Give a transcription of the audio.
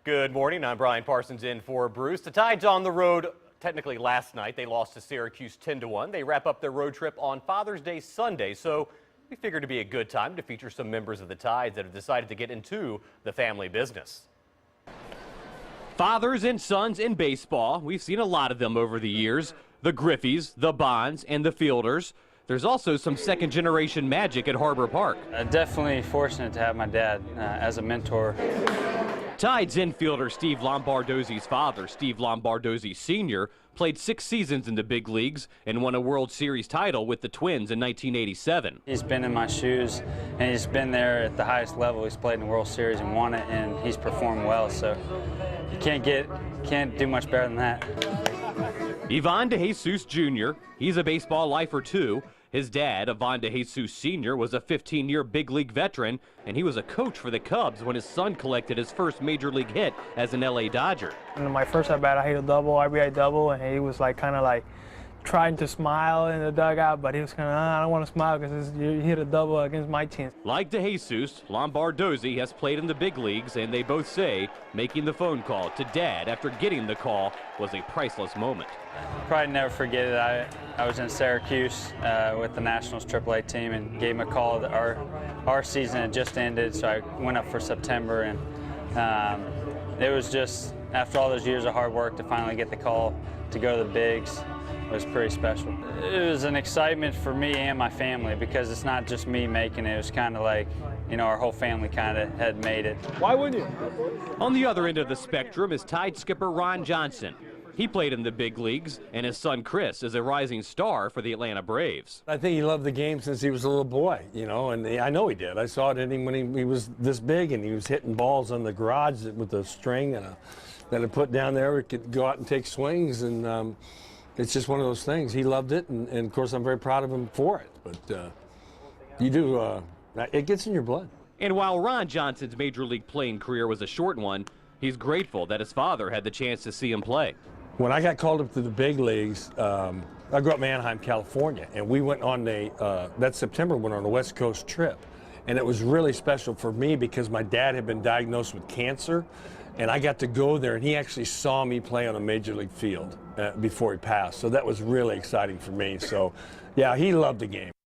Good morning. I'm Brian Parsons in for Bruce. The Tide's on the road. Technically last night they lost to Syracuse 10-1. They wrap up their road trip on Father's Day Sunday, so we figured it'd be a good time to feature some members of the Tides that have decided to get into the family business. Fathers and sons in baseball. We've seen a lot of them over the years. The Griffies, the Bonds, and the Fielders. There's also some second-generation magic at Harbor Park. Definitely fortunate to have my dad as a mentor. Tides infielder Steve Lombardozzi's father, Steve Lombardozzi Sr., played 6 seasons in the big leagues and won a World Series title with the Twins in 1987. He's been in my shoes, and he's been there at the highest level. He's played in the World Series and won it, and he's performed well, so you can't do much better than that. Ivan DeJesus Jr., he's a baseball lifer too. His dad, Ivan DeJesus Sr., was a 15-year big league veteran, and he was a coach for the Cubs when his son collected his first major league hit as an LA Dodger. In my first at bat, I hit a double, RBI double, and he was kind of trying to smile in the dugout, but he was kind of, I don't want to smile because you hit a double against my team. Like DeJesus, Lombardozzi has played in the big leagues, and they both say making the phone call to Dad after getting the call was a priceless moment. Probably never forget it. I was in Syracuse with the Nationals AAA team and gave him a call. Our season had just ended, so I went up for September, and it was just, after all those years of hard work, to finally get the call to go to the bigs. It was pretty special. It was an excitement for me and my family because it's not just me making it. It was kind of like, our whole family kind of had made it. Why wouldn't you? On the other end of the spectrum is Tide skipper Ron Johnson. He played in the big leagues, and his son Chris is a rising star for the Atlanta Braves. I think he loved the game since he was a little boy, and I know he did. I saw it in him when he was this big, and he was hitting balls on the garage with a string that I put down there. We could go out and take swings, and it's just one of those things. He loved it, and of course I'm very proud of him for it. But it gets in your blood. And while Ron Johnson's major league playing career was a short one, he's grateful that his father had the chance to see him play. When I got called up to the big leagues, I grew up in Anaheim, California, and we went on that September went on a West Coast trip. And it was really special for me because my dad had been diagnosed with cancer, and I got to go there, and he actually saw me play on a major league field before he passed. So that was really exciting for me. So, yeah, he loved the game.